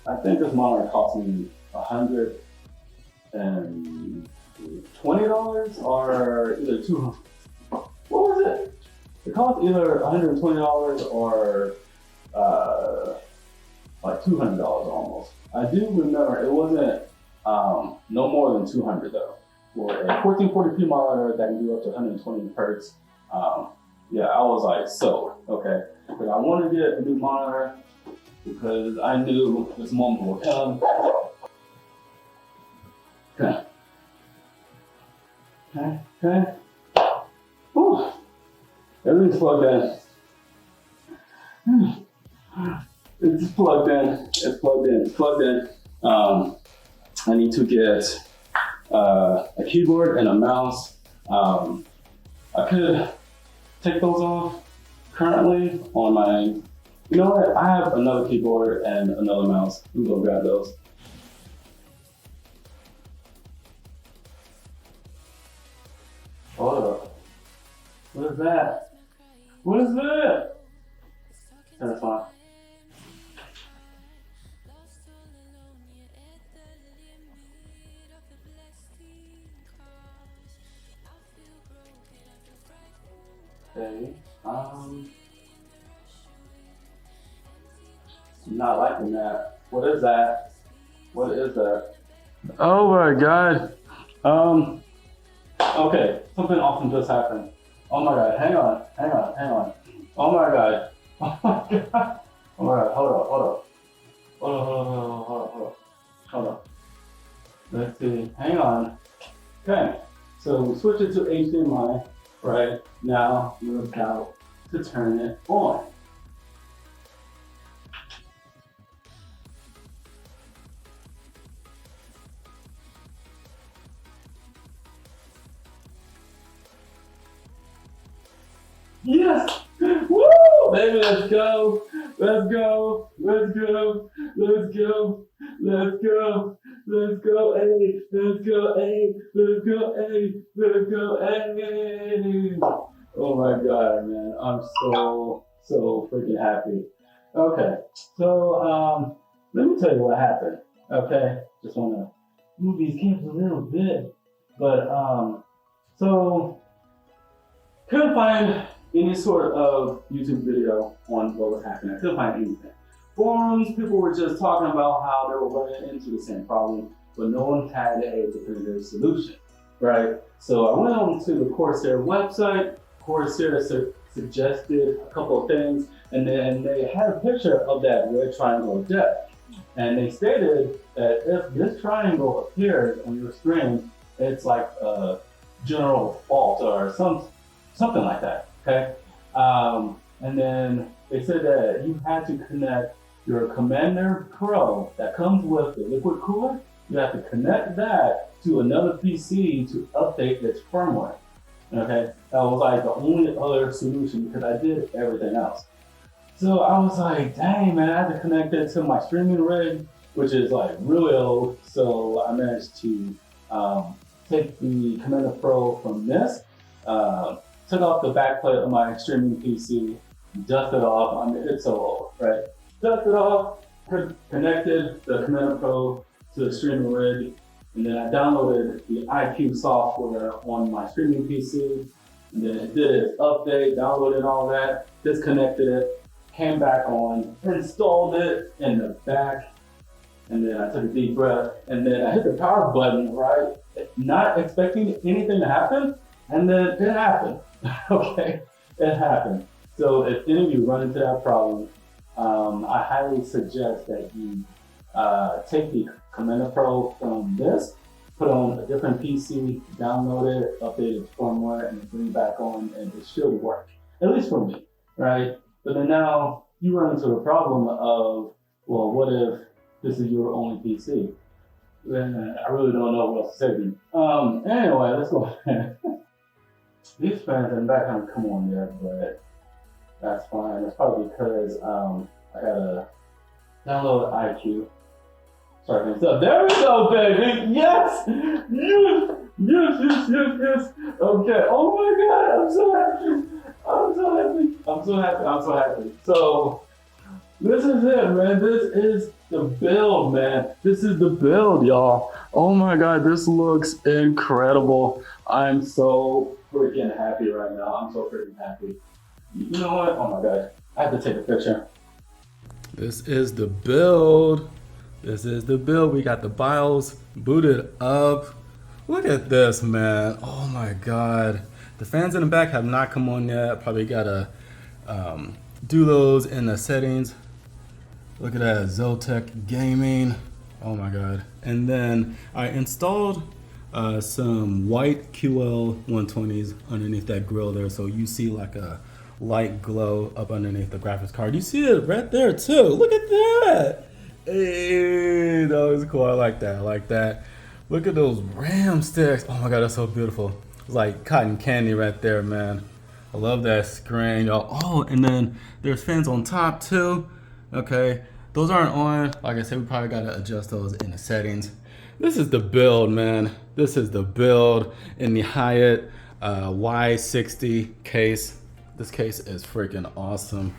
I think this monitor cost me $120 or either $200. What was it? It cost either $120 or like $200 almost. I do remember it wasn't no more than $200 though. For a 1440p monitor that can do up to 120 hertz, yeah, I was like sold. Okay, but I wanted to get a new monitor because I knew this moment would come. Okay. Okay. Whew. Everything's plugged in. It's plugged in. It's plugged in. It's plugged in. I need to get a keyboard and a mouse. I could take those off currently on my, you know what? I have another keyboard and another mouse. Let me go grab those. Hold up. What is that? What is that? That's fine. Okay. I'm not liking that. What is that? What is that? Oh my god. Okay, something awesome just happened. Oh my god, hang on. Oh my god. Oh my god. Oh my god, hold up. Let's see, hang on. Okay, so we switch it to HDMI. Right, now we're about to turn it on. Yes! Woo! Baby, let's go! Let's go! Let's go! Let's go! Let's go! Let's go! Hey! Let's go! Hey! Let's go! Hey! Let's go! Hey! Oh my god, man! I'm so freaking happy. Okay, so let me tell you what happened. Okay, just want to move these cables a little bit, but so couldn't find any sort of YouTube video on what was happening. I couldn't find anything. Forums, people were just talking about how they were running into the same problem, but no one had a definitive solution, right? So I went on to the Corsair website. Corsair suggested a couple of things, and then they had a picture of that red triangle of death. And they stated that if this triangle appears on your screen, it's like a general fault or something like that. Okay. And then they said that you had to connect your Commander Pro that comes with the liquid cooler. You have to connect that to another PC to update its firmware. Okay, that was like the only other solution because I did everything else. So I was like, dang man, I had to connect it to my streaming rig, which is like really old. So I managed to take the Commander Pro from this, took off the backplate of my streaming PC, dusted off. I mean, it's so old, right? Dusted off, connected the Commander Pro to the streaming rig, and then I downloaded the iQ software on my streaming PC, and then it did its update, downloaded all that, disconnected it, came back on, installed it in the back, and then I took a deep breath, and then I hit the power button, right? Not expecting anything to happen, and then it happened. Okay, it happened. So if any of you run into that problem, I highly suggest that you take the Commander Pro from this, put on a different PC, download it, update its firmware, and bring it back on, and it should work. At least for me, right? But then now you run into the problem of, well, what if this is your only PC? Then I really don't know what else to say to you. Anyway, let's go ahead. These fans in the back haven't come on yet, but that's fine. That's probably because I gotta download IQ. Sorry, so there we go, baby. Yes, yes, yes, yes, yes, yes. Okay. Oh my God, I'm so happy. I'm so happy. I'm so happy. I'm so happy. So this is it, man. This is the build, man. This is the build, y'all. Oh my God, this looks incredible. I'm so freaking happy right now. I'm so freaking happy. You know what? Oh my God, I have to take a picture. This is the build. This is the build. We got the BIOS booted up. Look at this, man. Oh my God. The fans in the back have not come on yet. Probably gotta do those in the settings. Look at that, Zotac Gaming. Oh my God. And then I installed some white QL120s underneath that grill there. So you see like a light glow up underneath the graphics card. You see it right there too. Look at that. Hey, that was cool. I like that. I like that. Look at those RAM sticks. Oh my God, that's so beautiful. It's like cotton candy right there, man. I love that screen, y'all. Oh, and then there's fans on top too. Okay, those aren't on. Like I said, we probably gotta adjust those in the settings. This is the build, man. This is the build in the Hyatt Y60 case. This case is freaking awesome.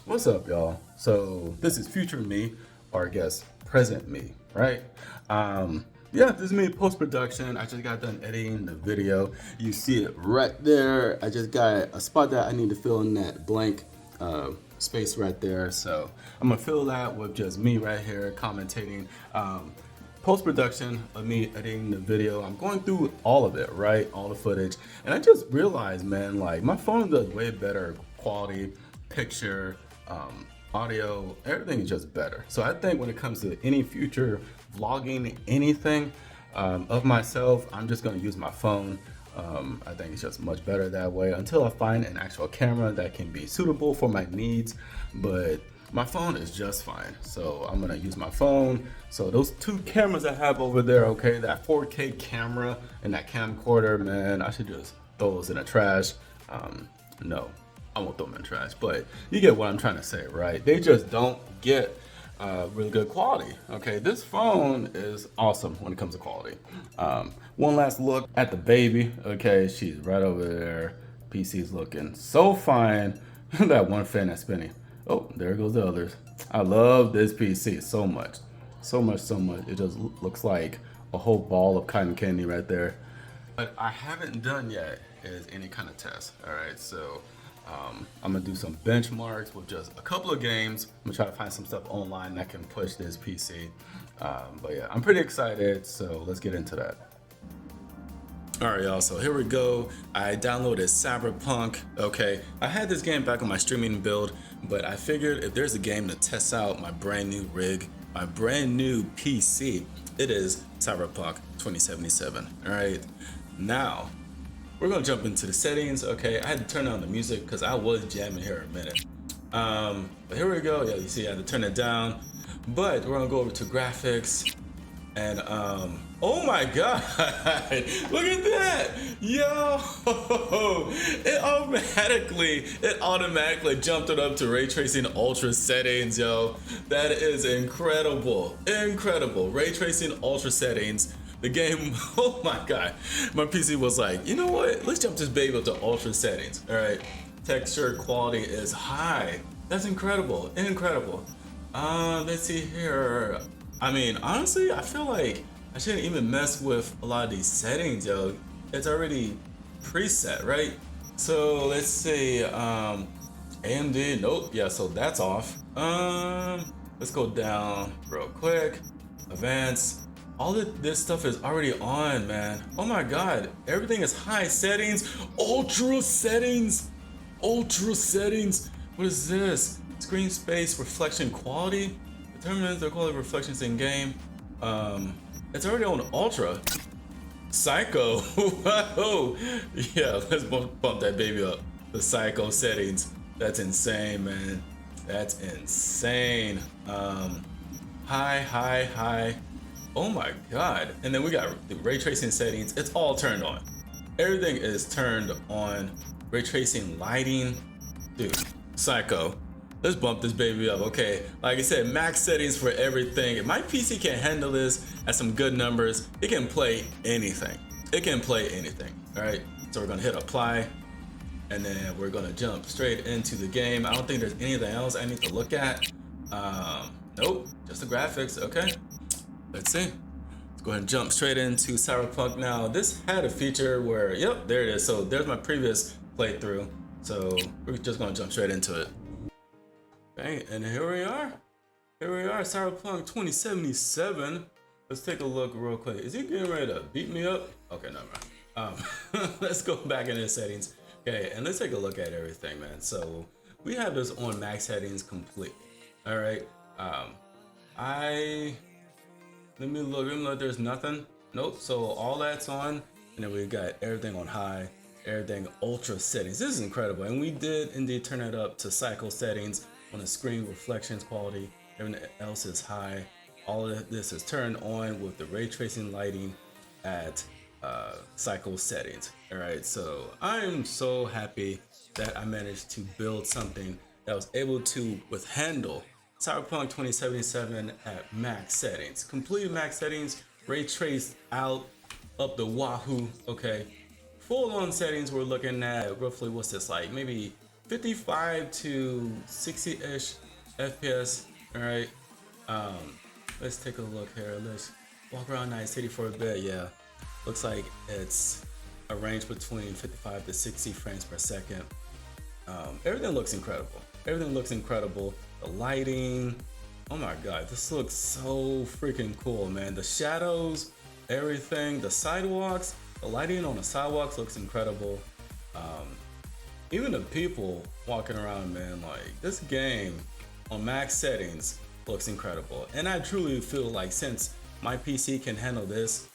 What's up, y'all? So this is future me, or I guess present me, right? Yeah, this is me post-production. I just got done editing the video. You see it right there. I just got a spot that I need to fill in that blank space right there. So I'm gonna fill that with just me right here commentating. Post-production of me editing the video. I'm going through all of it, right? All the footage. And I just realized, man, like my phone does way better quality, picture, audio, everything is just better. So I think when it comes to any future vlogging, anything of myself, I'm just gonna use my phone. I think it's just much better that way until I find an actual camera that can be suitable for my needs. But my phone is just fine. So I'm gonna use my phone. So those two cameras I have over there, okay, that 4K camera and that camcorder, man, I should just throw those in the trash. No, I won't throw them in the trash, but you get what I'm trying to say, right? They just don't get really good quality. Okay, this phone is awesome when it comes to quality. One last look at the baby. Okay, she's right over there. PC's looking so fine. That one fan that's spinning. Oh, there goes the others. I love this PC so much. So much, so much. It just looks like a whole ball of cotton candy right there. What I haven't done yet is any kind of test. All right, so I'm gonna do some benchmarks with just a couple of games. I'm gonna try to find some stuff online that can push this PC. But yeah, I'm pretty excited, so let's get into that. All right, y'all, so here we go. I downloaded Cyberpunk. Okay, I had this game back on my streaming build, but I figured if there's a game to test out my brand new rig, my brand new PC, it is Cyberpunk 2077. All right, now we're gonna jump into the settings. Okay, I had to turn on the music because I was jamming here a minute. But here we go. Yeah, you see I had to turn it down, but we're gonna go over to graphics. And oh my god, look at that, yo! It automatically jumped it up to ray tracing ultra settings, yo. That is incredible, incredible. Ray tracing ultra settings. The game, oh my god, my PC was like, you know what? Let's jump this baby up to ultra settings. All right, texture quality is high. That's incredible, incredible. Let's see here. I mean, honestly, I feel like I shouldn't even mess with a lot of these settings, yo. It's already preset, right? So let's say AMD, nope, yeah, so that's off. Let's go down real quick. Advanced. All of this stuff is already on, man. Oh my god, everything is high settings, ultra settings, ultra settings. What is this? Screen space reflection quality. Determines the quality of reflections in game. It's already on ultra. Psycho. Whoa. Yeah, let's bump that baby up. The psycho settings. That's insane, man. That's insane. High. Oh my god. And then we got the ray tracing settings. It's all turned on. Everything is turned on. Ray tracing lighting. Dude, psycho. Let's bump this baby up. Okay, like I said, max settings for everything. If my PC can handle this at some good numbers, it can play anything. It can play anything. All right, so we're gonna hit apply, and then we're gonna jump straight into the game. I don't think there's anything else I need to look at. Nope, just the graphics. Okay, let's see. Let's go ahead and jump straight into Cyberpunk. Now, this had a feature where, yep, there it is. So there's my previous playthrough. So we're just gonna jump straight into it. Okay, and here we are. Here we are, Cyberpunk 2077. Let's take a look real quick. Is he getting ready to beat me up? Okay, never mind. Let's go back into the settings. Okay, and let's take a look at everything, man. So we have this on max settings complete. All right. Let me look. Even though there's nothing. Nope. So all that's on, and then we got everything on high, everything ultra settings. This is incredible, and we did indeed turn it up to cycle settings. On the screen reflections quality, everything else is high. All of this is turned on with the ray tracing lighting at cycle settings. All right, so I'm so happy that I managed to build something that was able to handle Cyberpunk 2077 at max settings, complete max settings, ray traced out up the wahoo. Okay, full on settings, we're looking at roughly, what's this like, maybe 55 to 60-ish FPS. All right, let's take a look here. Let's walk around Night City for a bit. Yeah, looks like it's a range between 55 to 60 frames per second. Everything looks incredible. Everything looks incredible. The lighting, oh my god, this looks so freaking cool, man. The shadows, everything, the sidewalks, the lighting on the sidewalks looks incredible. Even the people walking around, man, like this game on max settings looks incredible. And I truly feel like since my PC can handle this,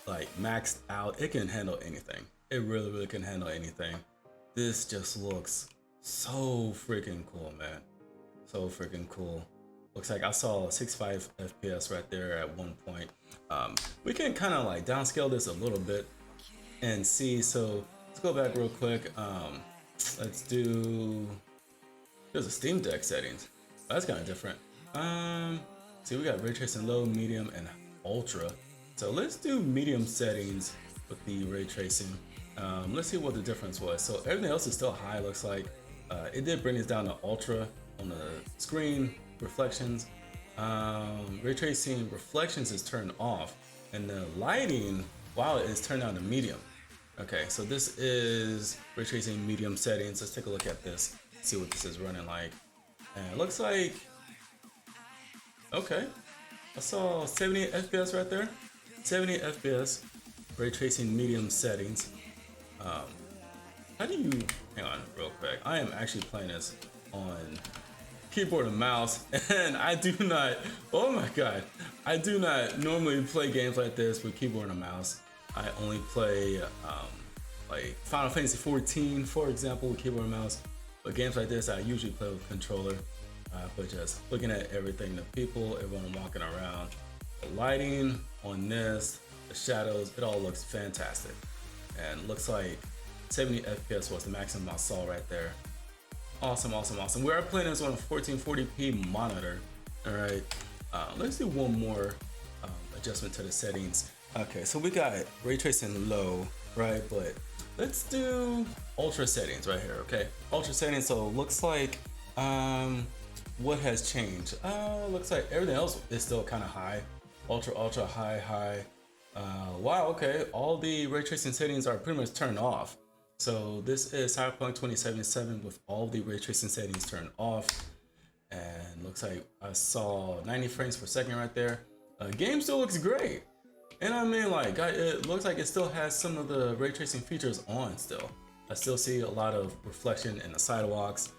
like maxed out, it can handle anything. It really can handle anything. This just looks so freaking cool, man. So freaking cool. Looks like I saw 65 FPS right there at one point. We can kind of like downscale this a little bit and see. So let's go back real quick. Let's do, there's a Steam Deck settings. That's kind of different. See, we got ray tracing low, medium, and ultra. So let's do medium settings with the ray tracing. Let's see what the difference was. So everything else is still high, looks like. It did bring this down to ultra on the screen reflections. Ray tracing reflections is turned off, and the lighting, wow, is turned down to medium. Okay, so this is ray tracing medium settings. Let's take a look at this, see what this is running like. And it looks like, okay, I saw 70 FPS right there. 70 FPS. ray tracing medium settings. How do you, hang on real quick. I am actually playing this on keyboard and mouse, and I do not, oh my god, I do not normally play games like this with keyboard and mouse. I only play like Final Fantasy 14, for example, with keyboard and mouse. But games like this, I usually play with controller. But just looking at everything, the people, everyone walking around, the lighting on this, the shadows, it all looks fantastic. And looks like 70 FPS was the maximum I saw right there. Awesome, awesome, awesome. We are playing this on a 1440p monitor. All right, let's do one more adjustment to the settings. Okay, so we got ray tracing low, right? But let's do ultra settings right here, okay? Ultra settings, so looks like, what has changed? Looks like everything else is still kind of high. Ultra, ultra, high, high. Wow, okay, all the ray tracing settings are pretty much turned off. So this is Cyberpunk 2077 with all the ray tracing settings turned off. And looks like I saw 90 frames per second right there. Game still looks great. And I mean, like, it looks like it still has some of the ray tracing features on still. I still see a lot of reflection in the sidewalks.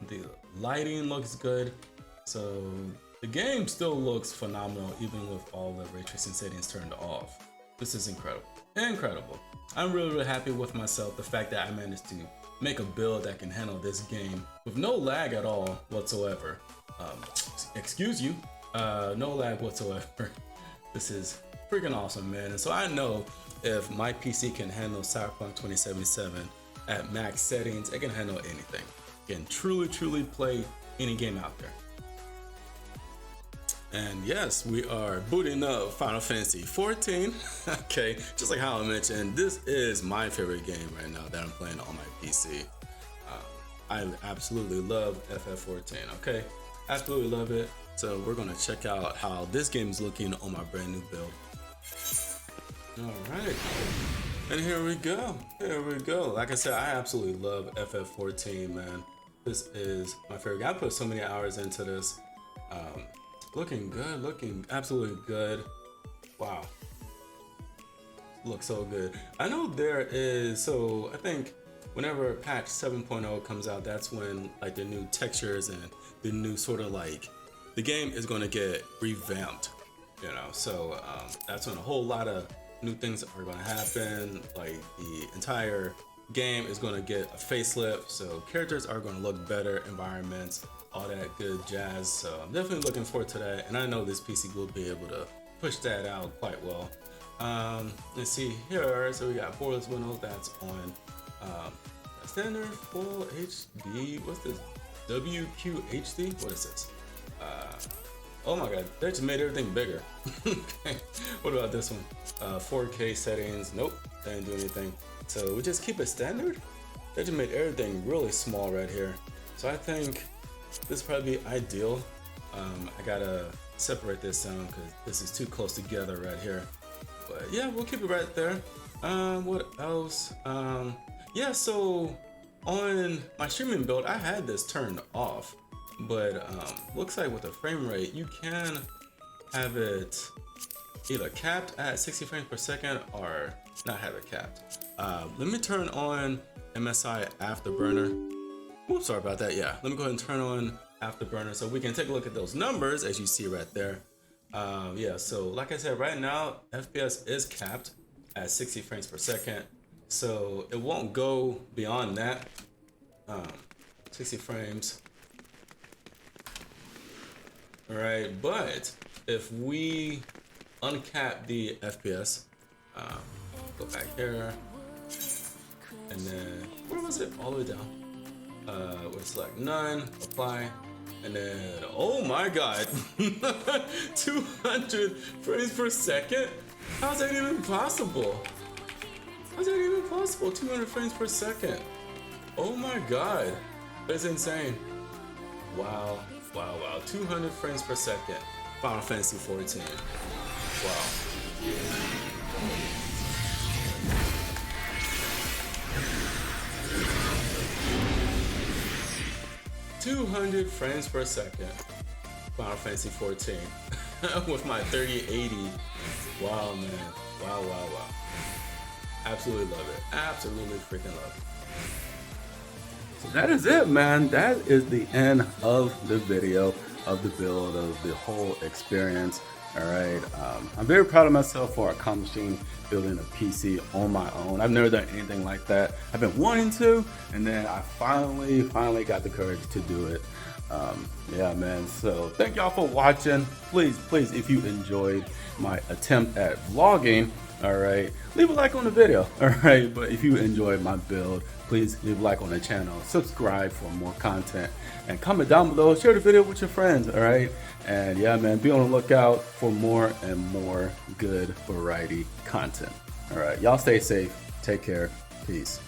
The lighting looks good. So the game still looks phenomenal even with all the ray tracing settings turned off. This is incredible. Incredible. I'm really happy with myself. The fact that I managed to make a build that can handle this game with no lag at all whatsoever. Excuse you, no lag whatsoever. This is freaking awesome, man. And so I know if my PC can handle Cyberpunk 2077 at max settings, it can handle anything. It can truly play any game out there. And yes, we are booting up Final Fantasy 14. Okay, just like how I mentioned, this is my favorite game right now that I'm playing on my PC. I absolutely love FF14, okay? Absolutely love it. So we're gonna check out how this game is looking on my brand new build. All right, and here we go. Here we go. Like I said, I absolutely love FF14, man. This is my favorite game. I put so many hours into this. Looking good, looking absolutely good. Wow, looks so good. I know there is, so I think whenever patch 7.0 comes out, that's when like the new textures and the new sort of like, the game is gonna get revamped, you know? So that's when a whole lot of new things are gonna happen. Like the entire game is gonna get a facelift, so characters are gonna look better, environments, all that good jazz. So I'm definitely looking forward to that, and I know this PC will be able to push that out quite well. Let's see here. So we got borderless windows. That's on standard full HD. What's this? WQHD? What is this? Oh my god, they just made everything bigger. Okay. What about this one? 4K settings. Nope, they didn't do anything. So we just keep it standard. They just made everything really small right here. So I think this is probably ideal. I gotta separate this down because this is too close together right here. But yeah, we'll keep it right there. What else? Yeah, so on my streaming build, I had this turned off, but looks like with the frame rate, you can have it either capped at 60 frames per second or not have it capped. Let me turn on MSI Afterburner. Oops, sorry about that. Yeah, let me go ahead and turn on Afterburner so we can take a look at those numbers as you see right there. Yeah, so like I said, right now FPS is capped at 60 frames per second, so it won't go beyond that. 60 frames. All right, but if we uncap the FPS, go back here, and then where was it? All the way down. We'll select none, apply, and then, oh my god, 200 frames per second? How's that even possible? How's that even possible? 200 frames per second. Oh my god, that's insane. Wow, wow, wow, 200 frames per second. Final Fantasy 14. Wow. 200 frames per second. Final Fantasy 14 with my 3080 Wow, man. Wow, wow, wow. Absolutely love it. Absolutely freaking love it. So that is it, man. That is the end of the video, of the build, of the whole experience. All right. I'm very proud of myself for accomplishing building a PC on my own. I've never done anything like that. I've been wanting to, and then I finally got the courage to do it. Yeah, man. So thank y'all for watching. Please, if you enjoyed my attempt at vlogging, all right, leave a like on the video. All right. But if you enjoyed my build, please leave a like on the channel, subscribe for more content, and comment down below. Share the video with your friends. All right. And yeah, man, be on the lookout for more and more good variety content. All right. Y'all stay safe. Take care. Peace.